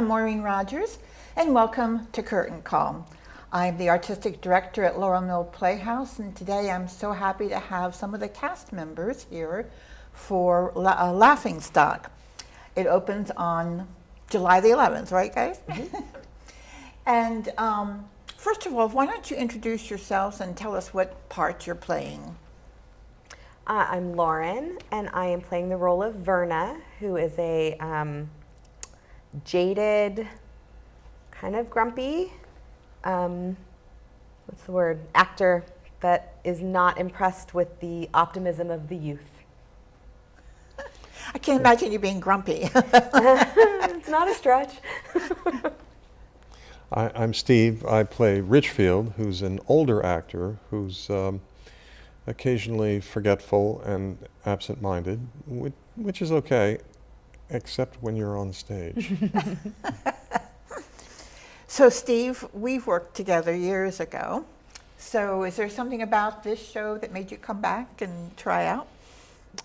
I'm Maureen Rogers, and welcome to Curtain Call. I'm the artistic director at Laurel Mill Playhouse, and today I'm so happy to have some of the cast members here for Laughing Stock. It opens on July the 11th, right, guys? Mm-hmm. And first of all, why don't you introduce yourselves and tell us what part you're playing? I'm Lauren, and I am playing the role of Verna, who is a jaded, kind of grumpy, what's the word, actor that is not impressed with the optimism of the youth. I can't imagine you being grumpy. It's not a stretch. I'm Steve. I play Richfield, who's an older actor who's occasionally forgetful and absent-minded, which is okay, except when you're on stage. So Steve, we've worked together years ago. So is there something about this show that made you come back and try out?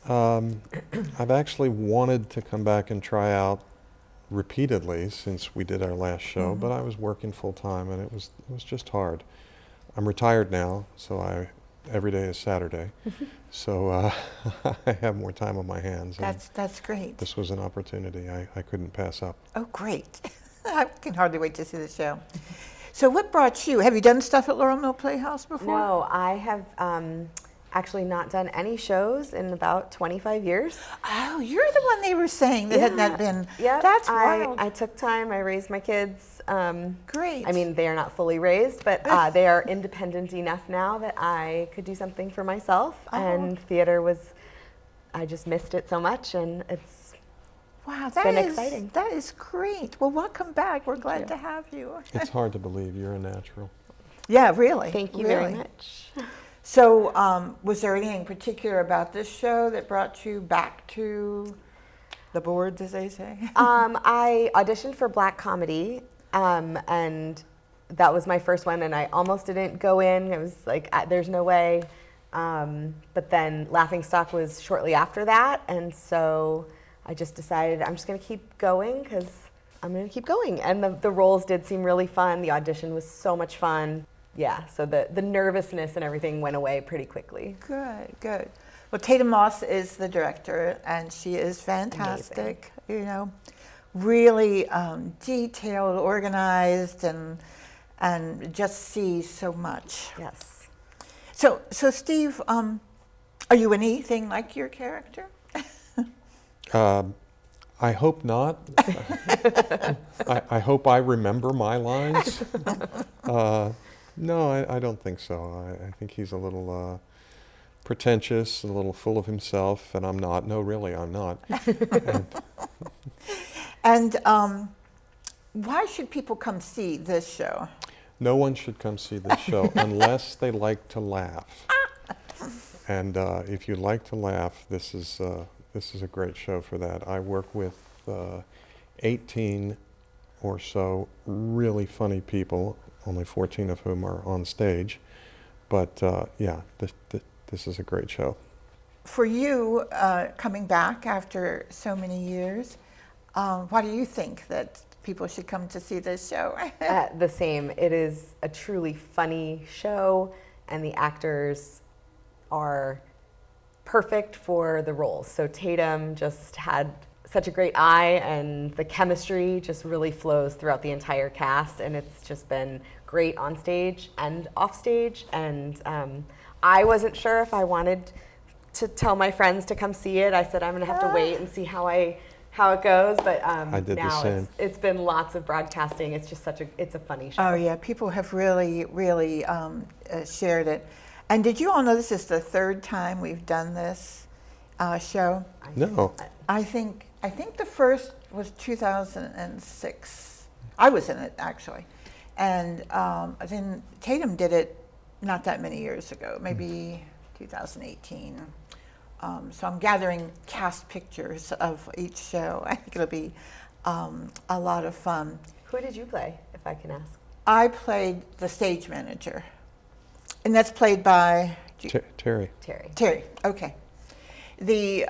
I've actually wanted to come back and try out repeatedly since we did our last show, but I was working full-time and it was just hard. I'm retired now, so every day is Saturday, so I have more time on my hands. That's great. This was an opportunity I couldn't pass up. Oh, great. I can hardly wait to see the show. So what brought you? Have you done stuff at Laurel Mill Playhouse before? No, I have actually not done any shows in about 25 years. Oh, you're the one they were saying that had not been. Yeah, that's wild. I took time. I raised my kids. Great. I mean, they are not fully raised, but they are independent enough now that I could do something for myself. Oh. And theater I just missed it so much, and it's been exciting. That is great. Well, welcome back. We're glad to have you. It's hard to believe you're a natural. Yeah, really. Thank you really. very much. So, was there anything particular about this show that brought you back to the boards, as they say? I auditioned for Black Comedy, and that was my first one, and I almost didn't go in. It was like, there's no way. But then Laughing Stock was shortly after that, and so I just decided I'm just going to keep going because I'm going to keep going. And the roles did seem really fun. The audition was so much fun. Yeah, so the nervousness and everything went away pretty quickly. Good. Well, Tatum Moss is the director, and she is fantastic. Amazing. You know, really detailed, organized, and just sees so much. Yes. So Steve, are you anything like your character? I hope not. I hope I remember my lines. No, I don't think so. I think he's a little pretentious, a little full of himself, and I'm not. No, really, I'm not. And why should people come see this show? No one should come see this show unless they like to laugh. And if you like to laugh, this is a great show for that. I work with 18 or so really funny people, only 14 of whom are on stage. But yeah, this is a great show. For you, coming back after so many years, why do you think that people should come to see this show? The same. It is a truly funny show, and the actors are perfect for the roles. So Tatum just had such a great eye, and the chemistry just really flows throughout the entire cast, and it's just been great on stage and off stage. And I wasn't sure if I wanted to tell my friends to come see it. I said I'm gonna have to wait and see how it goes, but I did now the same. It's been lots of broadcasting. It's just it's a funny show. Oh yeah, people have really shared it. And did you all know this is the third time we've done this show? No. I think the first was 2006. I was in it actually, and then Tatum did it not that many years ago, maybe 2018. So I'm gathering cast pictures of each show. I think it'll be a lot of fun. Who did you play, if I can ask? I played the stage manager, and that's played by Terry. Terry. Okay. The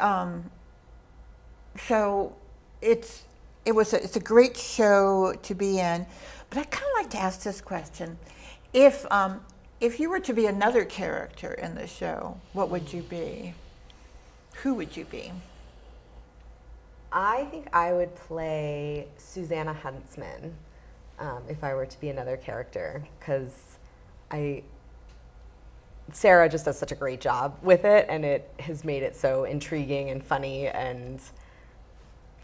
so it's it's a great show to be in. But I kind of like to ask this question: if you were to be another character in the show, what would you be? Who would you be? I think I would play Susanna Huntsman if I were to be another character, because Sarah just does such a great job with it, and it has made it so intriguing and funny, and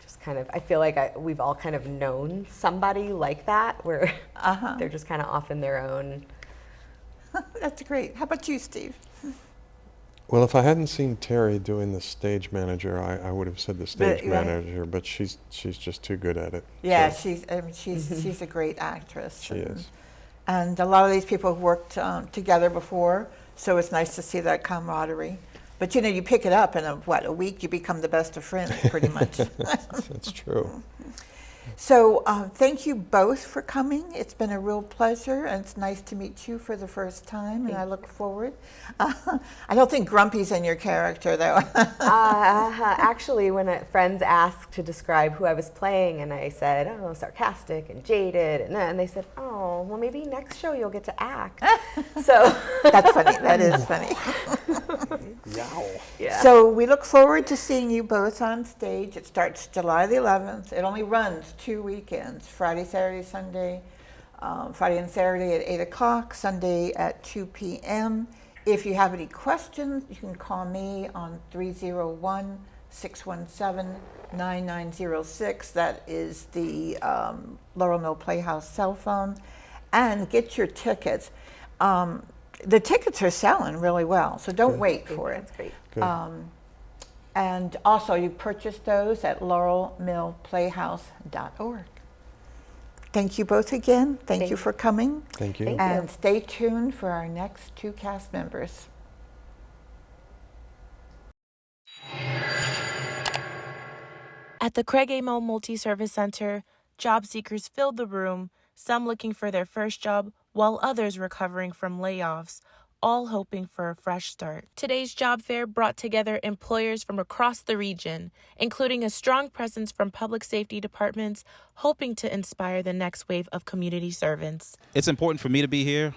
just kind of, I feel like we've all kind of known somebody like that, where they're just kind of off in their own. That's great. How about you, Steve? Well, if I hadn't seen Terry doing the stage manager, I would have said the stage manager, but she's just too good at it. Yeah, so. she's a great actress. She is. And a lot of these people have worked together before, so it's nice to see that camaraderie. But you pick it up in a week, you become the best of friends, pretty much. That's true. So thank you both for coming. It's been a real pleasure, and it's nice to meet you for the first time, and I look forward. I don't think Grumpy's in your character, though. Actually, when friends asked to describe who I was playing, and I said, oh, sarcastic and jaded, and then they said, oh, well, maybe next show you'll get to act. So that's funny. That is funny. Yeah. So we look forward to seeing you both on stage. It starts July the 11th. It only runs 2 weekends, Friday, Saturday, Sunday. Friday and Saturday at 8 o'clock, Sunday at 2 p.m. If you have any questions, you can call me on 301-617-9906. That is the Laurel Mill Playhouse cell phone. And get your tickets. The tickets are selling really well, so don't wait for it. That's great. Good. And also, you purchase those at laurelmillplayhouse.org. Thank you both again. Thank you for coming. Thank you. Thank And stay tuned for our next 2 cast members. At the Craig Amo Multi-Service Center, job seekers filled the room, some looking for their first job, while others recovering from layoffs, all hoping for a fresh start. Today's job fair brought together employers from across the region, including a strong presence from public safety departments, hoping to inspire the next wave of community servants. It's important for me to be here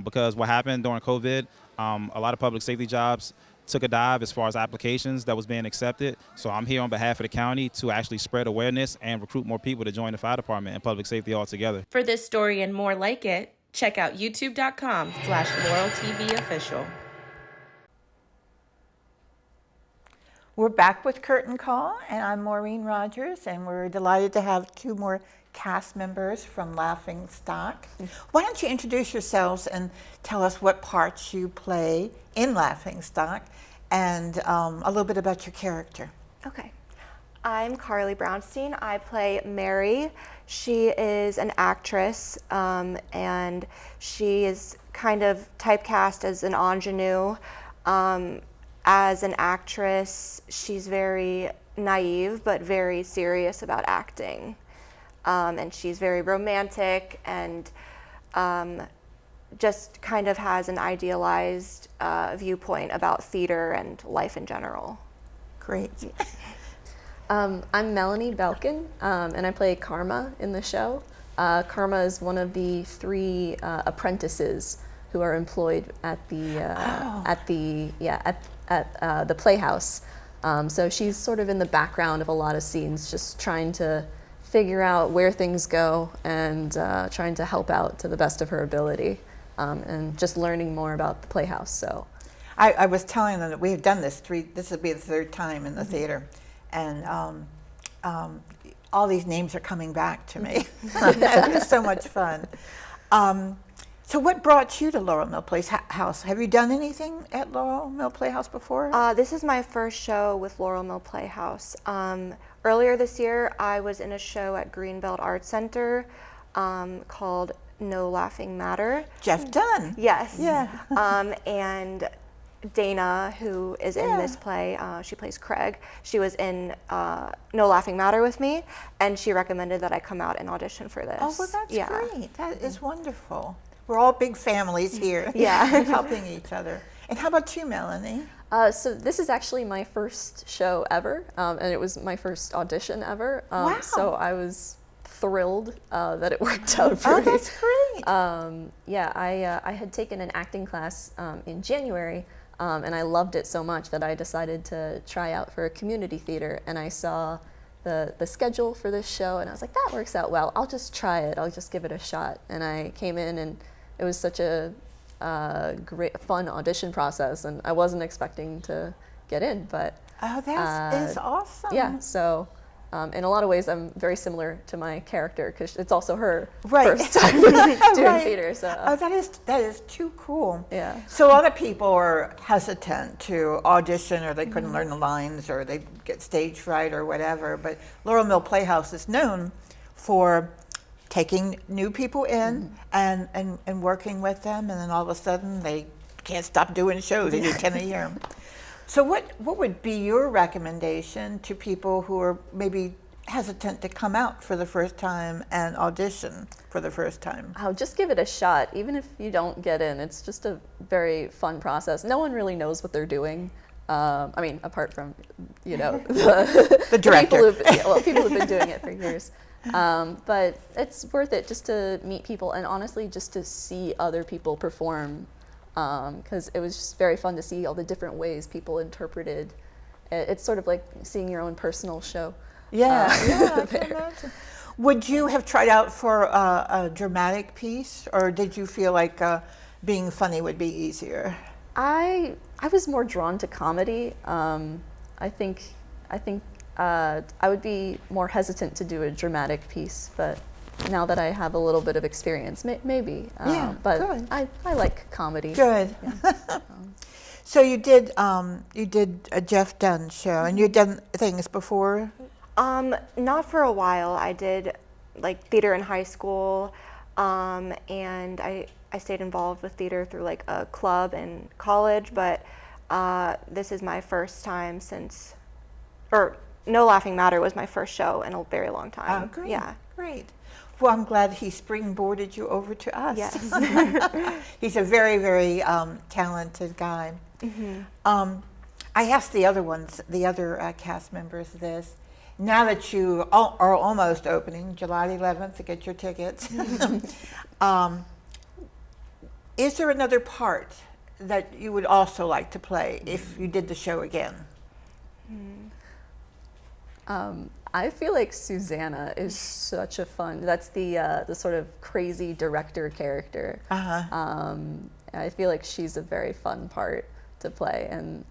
because what happened during COVID, a lot of public safety jobs took a dive as far as applications that was being accepted. So I'm here on behalf of the county to actually spread awareness and recruit more people to join the fire department and public safety altogether. For this story and more like it, check out youtube.com/LaurelTVOfficial. We're back with Curtain Call, and I'm Maureen Rogers, and we're delighted to have 2 more cast members from Laughing Stock. Why don't you introduce yourselves and tell us what parts you play in Laughing Stock, and a little bit about your character. Okay. I'm Charley Brownstein. I play Mary. She is an actress, and she is kind of typecast as an ingenue. As an actress, she's very naive, but very serious about acting. And she's very romantic and just kind of has an idealized viewpoint about theater and life in general. Great. I'm Melanie Belkin, and I play Karma in the show. Karma is one of the 3 apprentices who are employed at the Playhouse. So she's sort of in the background of a lot of scenes, just trying to figure out where things go and trying to help out to the best of her ability, and just learning more about the Playhouse. So, I was telling them that we have done this this will be the 3rd time in the theater, and all these names are coming back to me. It was so much fun. So what brought you to Laurel Mill Playhouse? Have you done anything at Laurel Mill Playhouse before? This is my first show with Laurel Mill Playhouse. Earlier this year, I was in a show at Greenbelt Arts Center called No Laughing Matter. Jeff Dunn. Yes. Yeah. And Dana, who is in this play, she plays Craig. She was in No Laughing Matter with me, and she recommended that I come out and audition for this. Oh, well, that's great. That is wonderful. We're all big families here. Yeah. Helping each other. And how about you, Melanie? So this is actually my first show ever, and it was my first audition ever. Wow. So I was thrilled that it worked out for Oh, me. that's great. I had taken an acting class in January, and I loved it so much that I decided to try out for a community theater, and I saw the schedule for this show, and I was like, that works out well. I'll just try it. I'll just give it a shot. And I came in, and it was such a great, fun audition process, and I wasn't expecting to get in, but Oh, that is awesome. yeah. So in a lot of ways, I'm very similar to my character because it's also her Right. first time doing Right. theater. So Oh, that is too cool. yeah. So a lot of people are hesitant to audition, or they couldn't learn the lines, or they get stage fright or whatever. But Laurel Mill Playhouse is known for taking new people in and working with them, and then all of a sudden they can't stop doing shows. They do 10 a year. So what would be your recommendation to people who are maybe hesitant to come out for the first time and audition for the first time? I'll just give it a shot, even if you don't get in. It's just a very fun process. No one really knows what they're doing. I mean, apart from, the director. People who've been doing it for years. But it's worth it just to meet people and honestly just to see other people perform, because it was just very fun to see all the different ways people interpreted. It's sort of like seeing your own personal show. Yeah, I can imagine. Would you have tried out for a dramatic piece, or did you feel like being funny would be easier? I was more drawn to comedy. I think I would be more hesitant to do a dramatic piece, but now that I have a little bit of experience, maybe. Yeah, but good. I like comedy. Good. Yeah. So you did a Jeff Dunn show, and you'd done things before? Not for a while. I did like theater in high school, and I stayed involved with theater through like a club in college, but this is my first time since, or No Laughing Matter was my first show in a very long time. Oh, great. Yeah. Great. Well, I'm glad he springboarded you over to us. Yes. He's a very, very talented guy. I asked the other cast members this. Now that you are almost opening, July 11th, to get your tickets, is there another part that you would also like to play if you did the show again? I feel like Susanna is such a fun. That's the sort of crazy director character. I feel like she's a very fun part to play, and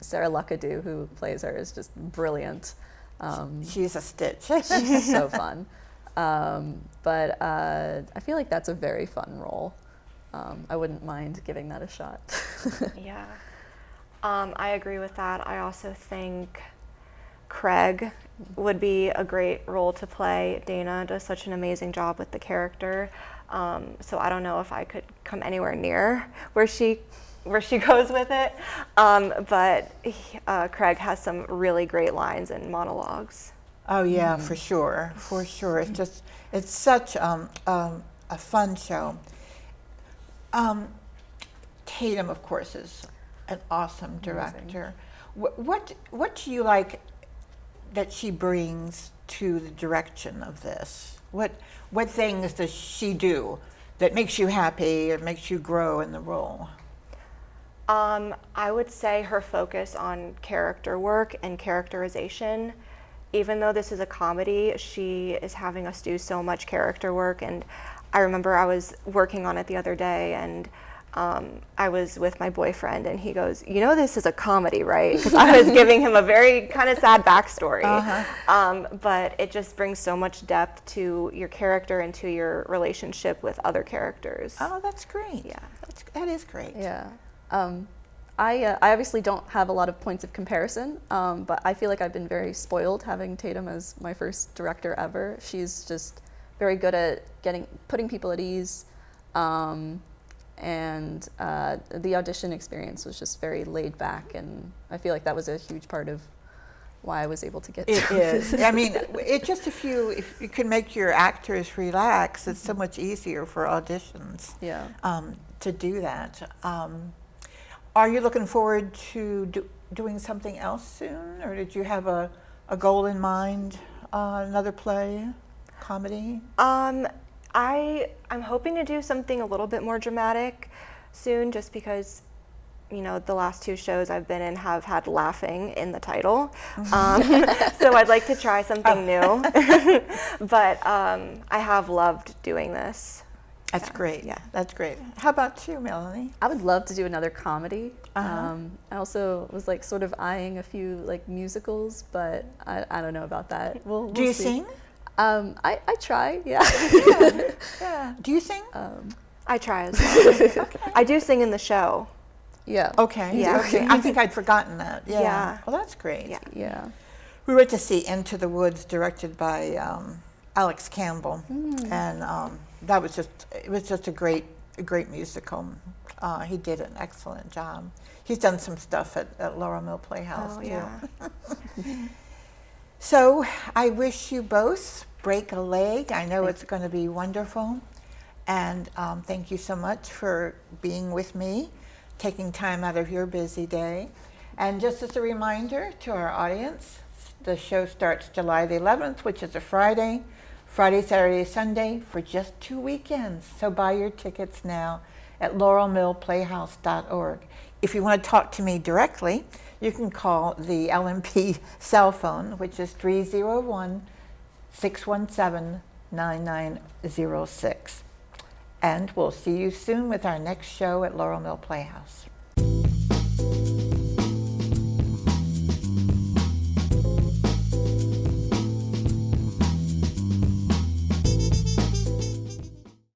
Sarah Luckadoo, who plays her, is just brilliant. She's a stitch. She's so fun. But I feel like that's a very fun role. I wouldn't mind giving that a shot. Yeah. I agree with that. I also think Craig would be a great role to play. Dana does such an amazing job with the character. So I don't know if I could come anywhere near where she goes with it. But Craig has some really great lines and monologues. Oh yeah, for sure. It's such a fun show. Tatum, of course, is an awesome director. What do you like that she brings to the direction of this? What things does she do that makes you happy or makes you grow in the role? I would say her focus on character work and characterization. Even though this is a comedy, she is having us do so much character work. And I remember I was working on it the other day, and I was with my boyfriend, and he goes, this is a comedy, right? Because I was giving him a very kind of sad backstory. But it just brings so much depth to your character and to your relationship with other characters. Oh, that's great. Yeah. That is great. Yeah. I obviously don't have a lot of points of comparison, but I feel like I've been very spoiled having Tatum as my first director ever. She's just very good at putting people at ease, and the audition experience was just very laid back, and I feel like that was a huge part of why I was able to get through. It is. I mean, if you can make your actors relax, it's so much easier for auditions. Yeah. To do that. Are you looking forward to doing something else soon, or did you have a goal in mind? Another play, comedy? I'm hoping to do something a little bit more dramatic soon, just because, you know, the last 2 shows I've been in have had laughing in the title. So I'd like to try something new. But I have loved doing this. That's great. Yeah. That's great. How about you, Melanie? I would love to do another comedy. I also was like sort of eyeing a few like musicals, but I don't know about that. We'll Do you see. sing? I try, yeah. Yeah. Do you sing? I try as well. I do sing in the show. Yeah. Okay. Yeah. Okay. I think I'd forgotten that. Yeah. Yeah. Well, that's great. Yeah. Yeah. We went to see Into the Woods, directed by Alex Campbell, and that was just a great musical. He did an excellent job. He's done some stuff at Laurel Mill Playhouse too. Yeah. So I wish you both break a leg. I know it's going to be wonderful, and thank you so much for being with me, taking time out of your busy day. And just as a reminder to our audience, the show starts July the 11th, which is a Friday, Saturday, Sunday, for just 2 weekends. So buy your tickets now at laurelmillplayhouse.org. If you want to talk to me directly, you can call the LMP cell phone, which is 301-617-9906. And we'll see you soon with our next show at Laurel Mill Playhouse.